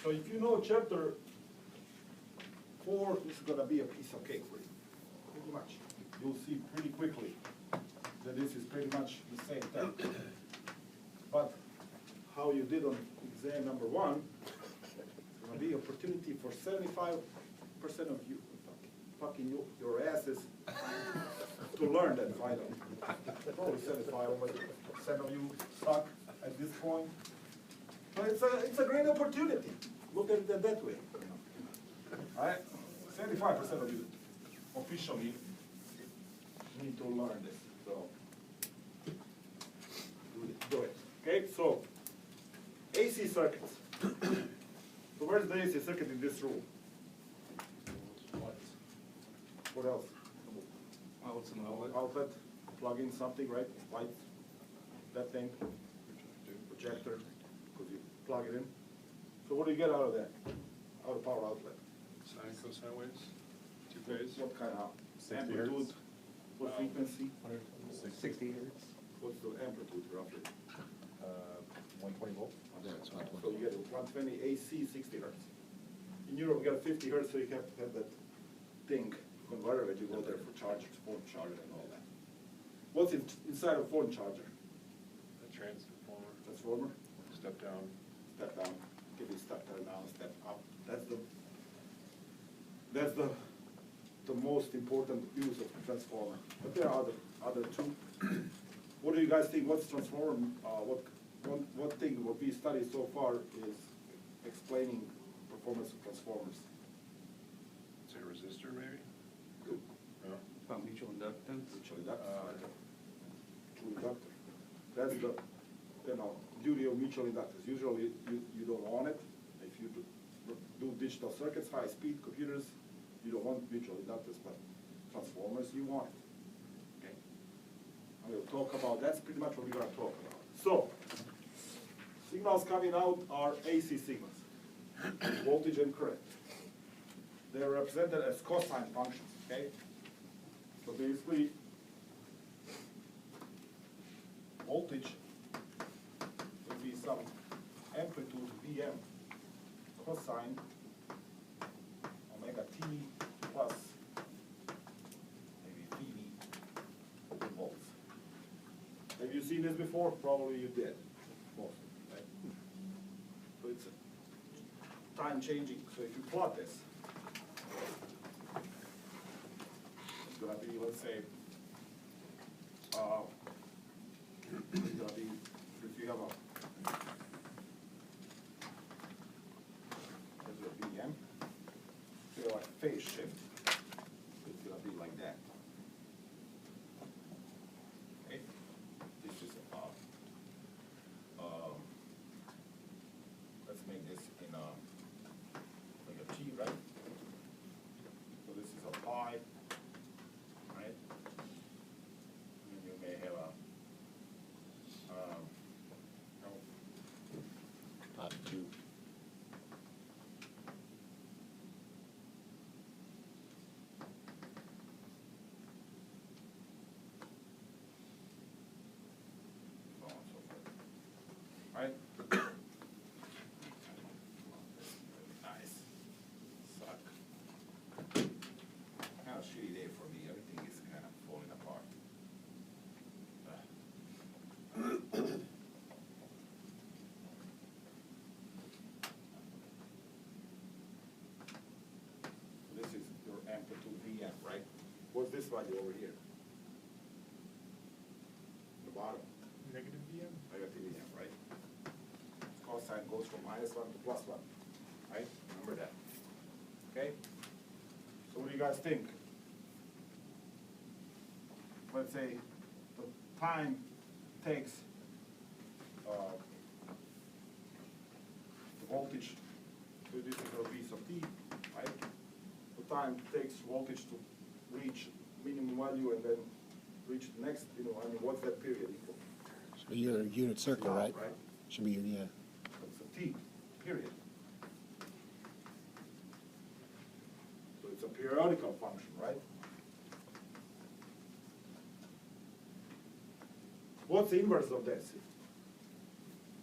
So if you know chapter 4, this is gonna be a piece of cake for you, pretty much. You'll see pretty quickly that this is pretty much the same thing. But how you did on exam number 1, it's gonna be opportunity for 75% of you fucking your asses to learn that finally. Probably 75% of you suck at this point. But it's a great opportunity. Look at it that way. All right? 75% of you officially need to learn this. So do it. Okay, so AC circuits. So where's the AC circuit in this rule? What else? Outlets and outlet. Outlet, plug in something, right? Lights, that thing, projector, because you plug it in. So what do you get out of that? Out of power outlet? Sine, cosine waves, 2 phase. What kind of 60 amplitude? hertz. What frequency? 60 hertz. What's the amplitude roughly? 120 volts. So you get 120 AC, 60 hertz. In Europe, we got 50 hertz, so you have to have that thing, converter that you go there for chargers, phone charger and all that. What's inside a phone charger? A transformer. Transformer? Step down. Step down, give you step down, step up. That's the most important use of the transformer. But there are other two. What do you guys think? What's transformer? One thing what we studied so far is explaining performance of transformers. Is it a resistor maybe? Good. No. About mutual inductance. Mutual inductors. Mutual inductor. That's the beauty of mutual inductors. Usually you don't want it. If you do digital circuits, high speed computers, you don't want mutual inductors, but transformers you want it. Okay. And we'll talk about that's pretty much what we're going to talk about. So signals coming out are AC signals, voltage and current. They are represented as cosine functions. Okay. So basically, voltage will be some amplitude Vm cosine omega t plus maybe Pv in volts. Have you seen this before? Probably you did. Mostly, right? So it's time changing. So if you plot this, it's going to be, let's say, it's going to be, if you have a Vm, so like phase shift, it's going to be like that. Okay? This is let's make this in like a T, right? So this is a pi, right? And you may have a Two. so on and so forth. Right? Nice. Suck. Kind of shitty day for me. Everything is kind of falling apart. This is your amplitude Vm, right? What's this value over here? The bottom. Negative VM? Negative Vm, right? Cosine goes from -1 to +1, right? Remember that. Okay? So what do you guys think? Let's say the time takes the voltage, so this is a piece of t, right? The time takes voltage to reach minimum value and then reach the next minimum value. What's that period equal? So your unit circle, right? Right? Should be, yeah. It's a t, period. So it's a periodical function, right? What's the inverse of this?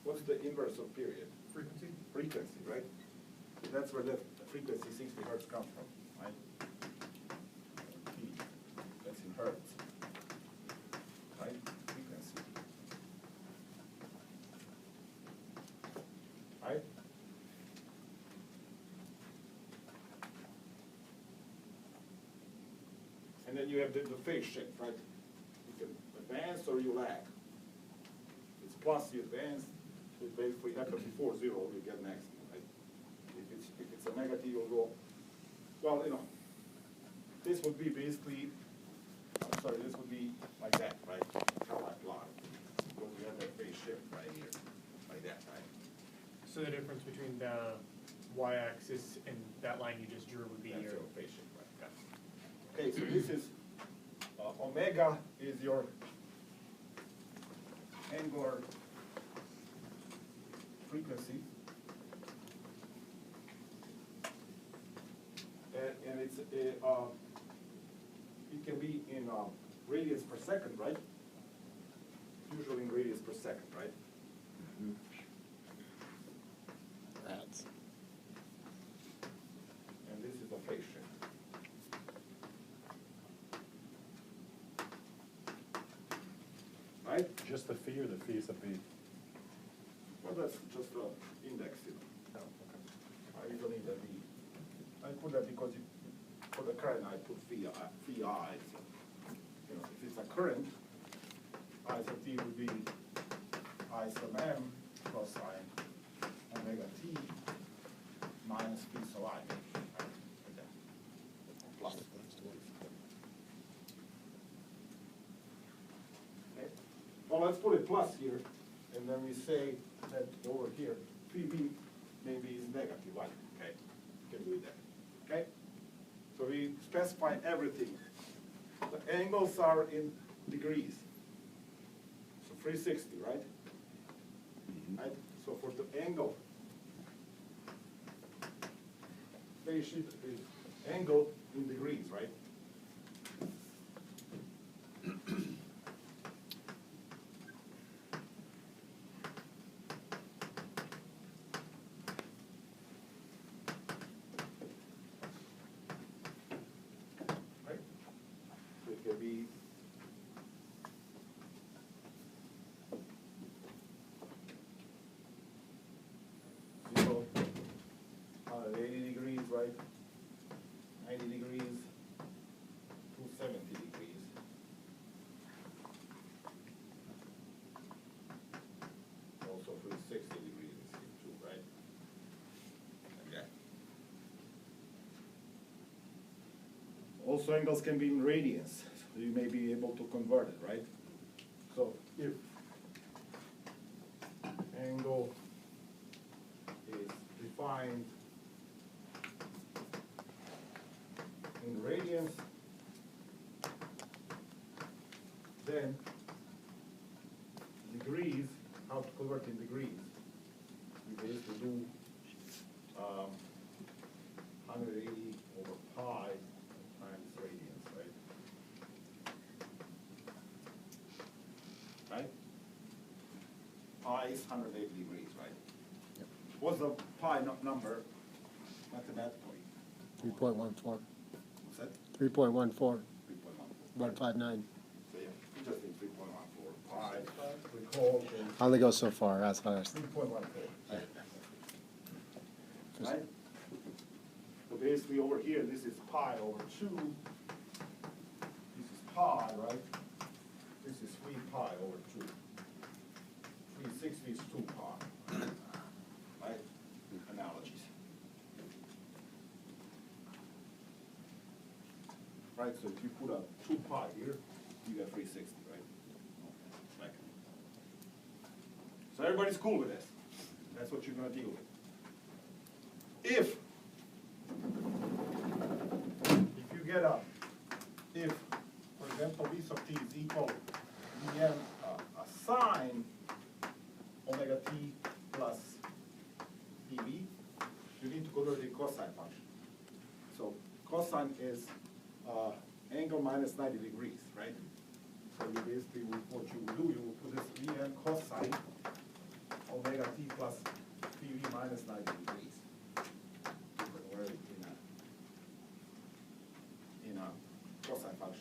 What's the inverse of period? Frequency? Frequency, right? That's where the frequency 60 hertz comes from, right? T, that's in hertz, right? Frequency. Right? And then you have the phase shift, right? You can advance or you lag. It's plus you advance, it basically happens before zero, you get maximum, right? If it's a negative, you'll go, well, you know, this would be basically, I'm sorry, this would be like that, right? How I plot it. Because we have that phase shift right here, like that, right? So the difference between the y-axis and that line you just drew would be That's your. your phase shift, right? Okay, so this is, omega is your angular frequency. And it's, it can be in radians per second, right? Usually in radians per second, right? Rats. And this is a phase shift. Right? Just the phi or the phi sub b? Well, that's just an index, you know. I don't need that V. I put that because for the current, I put phi I. So, you know, if it's a current, I sub t would be I sub m plus sine omega t minus phi sub I. Right? Like that. Plus. Okay. Well, let's put it plus here, and then we say that over here, phi b maybe is negative one, okay? Can do that, okay? So we specify everything. The angles are in degrees. So 360, right? Right? So for the angle, phase shift is angle in degrees, right? Right? So it can be zero, 180 degrees, right? 90 degrees, 270 degrees. Also 360 degrees is here too, right? Okay. Also angles can be in radians, so you may be able to convert it, right? So if angle is defined in radians, then degrees, how to convert in degrees? We basically do 180 over pi times radians, right? Right? Pi is 180 degrees, right? What's the pi number mathematically? 3.14. What's that? 3.14. 3.14. 159. So yeah, we just need 3.14 pi. We call it I only go so far, that's fast. 3.14. Right? So basically over here, this is pi over 2. This is pi, right? This is 3 pi over 2. 360 is 2 pi. Right? Analogies. Right, so if you put a 2 pi here, you get 360, right? Like. So everybody's cool with this. That's what you're gonna deal with. If you get if, for example, v sub t is equal Vm a sine omega t plus dv, you need to convert the cosine function. So cosine is angle minus 90 degrees, right? So you basically, what you will do, you will put this Vm cosine omega t plus dv minus 90 degrees.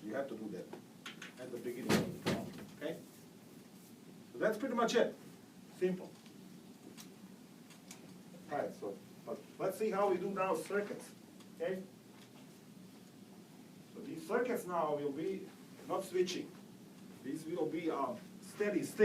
You have to do that at the beginning of the problem, okay? So that's pretty much it, simple. All right, so, but let's see how we do now circuits, okay? So these circuits now will be not switching. These will be steady state.